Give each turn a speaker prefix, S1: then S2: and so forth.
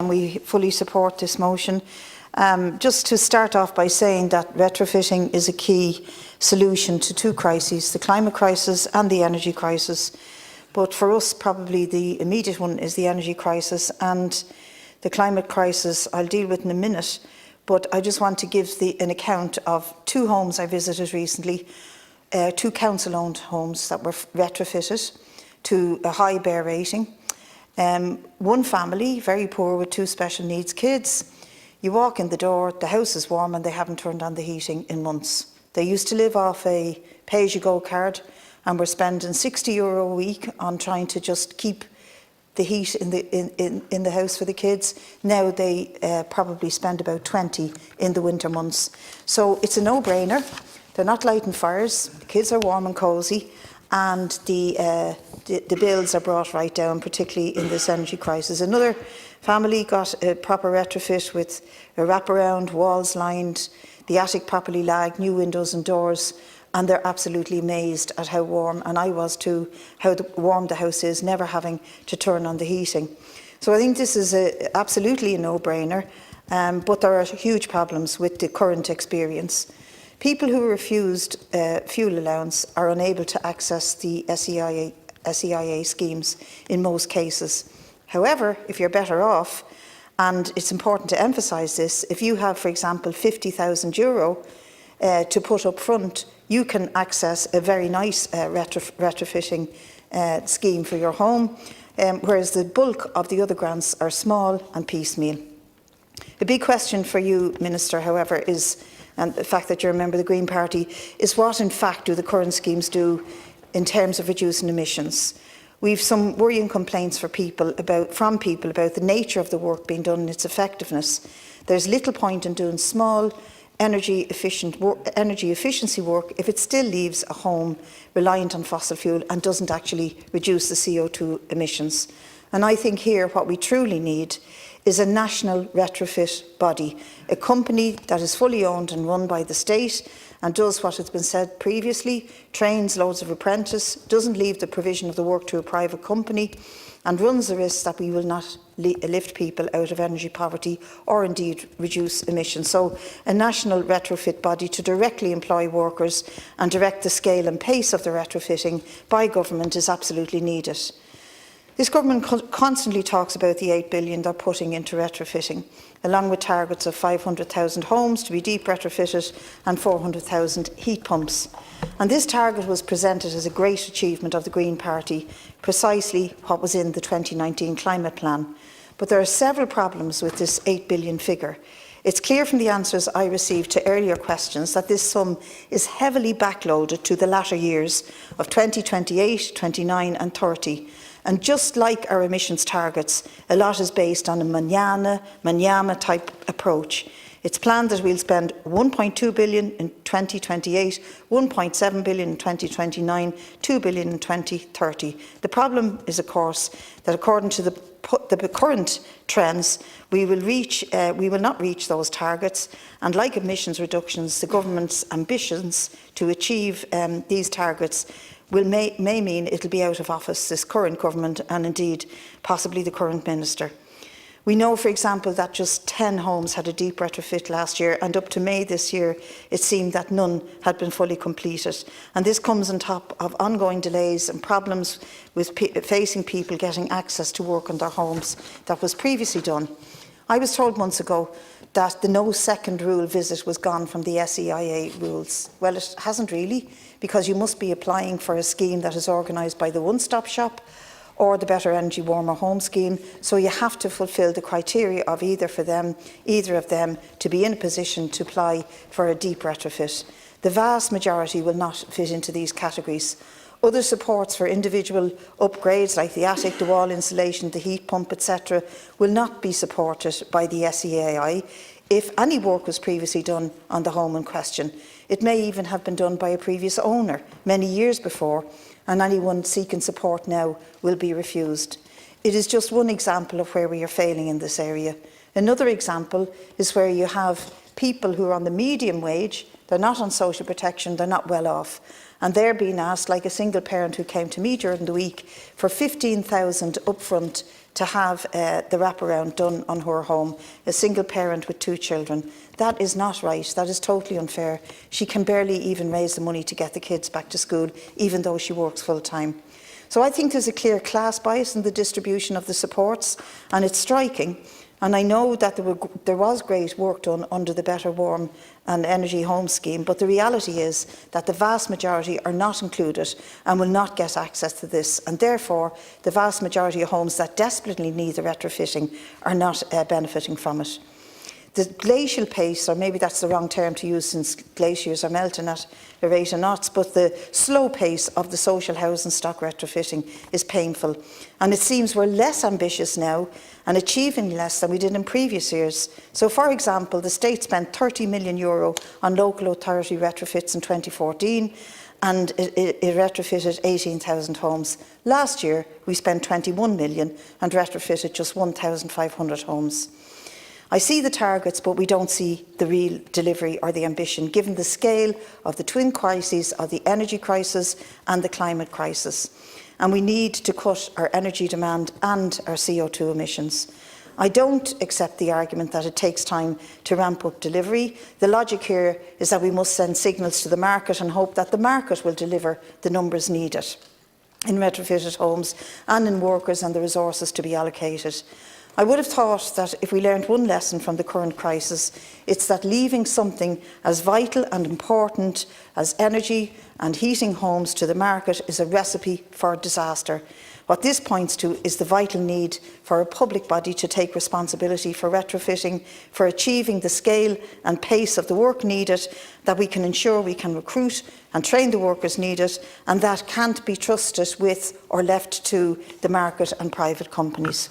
S1: we fully support this motion. Just to start off by saying that retrofitting is a key solution to two crises, the climate crisis and the energy crisis. But for us, probably the immediate one is the energy crisis, and the climate crisis I'll deal with in a minute. But I just want to give an account of two homes I visited recently, two council-owned homes that were retrofitted to a high BEAR rating. One family, very poor with two special needs kids. You walk in the door, the house is warm and they haven't turned on the heating in months. They used to live off a pay-as-you-go card and were spending €60 a week on trying to just keep the heat in the house for the kids. Now they probably spend about 20 in the winter months. So it's a no-brainer. They're not lighting fires, the kids are warm and cosy, and the bills are brought right down, particularly in this energy crisis. Another family got a proper retrofit with a wraparound, walls lined, the attic properly lagged, new windows and doors, and they're absolutely amazed at how warm, and I was too, how warm the house is, never having to turn on the heating. So I think this is absolutely a no-brainer, but there are huge problems with the current experience. People who are refused fuel allowance are unable to access the SEIA schemes in most cases. However, if you're better off, and it's important to emphasise this, if you have, for example, €50,000 to put up front, you can access a very nice retrofitting scheme for your home, whereas the bulk of the other grants are small and piecemeal. A big question for you, Minister, however, is, and the fact that you're a member of the Green Party, is what in fact do the current schemes do in terms of reducing emissions? We've some worrying complaints from people about the nature of the work being done and its effectiveness. There's little point in doing small energy efficiency work if it still leaves a home reliant on fossil fuel and doesn't actually reduce the CO2 emissions. And I think here what we truly need is a national retrofit body, a company that is fully owned and run by the state and does what has been said previously, trains loads of apprentices, doesn't leave the provision of the work to a private company, and runs the risk that we will not lift people out of energy poverty or indeed reduce emissions. So a national retrofit body to directly employ workers and direct the scale and pace of the retrofitting by government is absolutely needed. This government constantly talks about the €8 billion they're putting into retrofitting, along with targets of 500,000 homes to be deep retrofitted and 400,000 heat pumps. And this target was presented as a great achievement of the Green Party, precisely what was in the 2019 climate plan. But there are several problems with this €8 billion figure. It's clear from the answers I received to earlier questions that this sum is heavily backloaded to the latter years of 2028, 29 and 30. And just like our emissions targets, a lot is based on a manana type approach. It's planned that we'll spend €1.2 billion in 2028, €1.7 billion in 2029, €2 billion in 2030. The problem is, of course, that according to the current trends, we will not reach those targets, and like emissions reductions, the government's ambitions to achieve these targets may mean it'll be out of office, this current government, and indeed possibly the current minister. We know, for example, that just 10 homes had a deep retrofit last year, and up to May this year it seemed that none had been fully completed. And this comes on top of ongoing delays and problems with facing people getting access to work on their homes that was previously done. I was told months ago that the no second rule visit was gone from the SEIA rules. Well, it hasn't really, because you must be applying for a scheme that is organised by the One Stop Shop or the Better Energy Warmer Home scheme, so you have to fulfil the criteria of either of them to be in a position to apply for a deep retrofit. The vast majority will not fit into these categories. Other supports for individual upgrades like the attic, the wall insulation, the heat pump, etc. will not be supported by the SEAI if any work was previously done on the home in question. It may even have been done by a previous owner many years before, and anyone seeking support now will be refused. It is just one example of where we are failing in this area. Another example is where you have people who are on the medium wage they're not on social protection, they're not well off. And they're being asked, like a single parent who came to me during the week, for 15,000 upfront to have the wraparound done on her home, a single parent with 2 children. That is not right. That is totally unfair. She can barely even raise the money to get the kids back to school, even though she works full time. So I think there's a clear class bias in the distribution of the supports, and it's striking. And I know that there was great work done under the Better Warm and Energy Home scheme, but the reality is that the vast majority are not included and will not get access to this, and therefore the vast majority of homes that desperately need the retrofitting are not benefiting from it. The glacial pace, or maybe that's the wrong term to use since glaciers are melting at a rate of knots, but the slow pace of the social housing stock retrofitting is painful. And it seems we're less ambitious now and achieving less than we did in previous years. So, for example, the state spent €30 million on local authority retrofits in 2014, and it retrofitted 18,000 homes. Last year, we spent 21 million and retrofitted just 1,500 homes. I see the targets, but we don't see the real delivery or the ambition, given the scale of the twin crises of the energy crisis and the climate crisis. And we need to cut our energy demand and our CO2 emissions. I don't accept the argument that it takes time to ramp up delivery. The logic here is that we must send signals to the market and hope that the market will deliver the numbers needed in retrofitted homes and in workers and the resources to be allocated. I would have thought that if we learned one lesson from the current crisis, it's that leaving something as vital and important as energy and heating homes to the market is a recipe for disaster. What this points to is the vital need for a public body to take responsibility for retrofitting, for achieving the scale and pace of the work needed, that we can ensure we can recruit and train the workers needed, and that can't be trusted with or left to the market and private companies.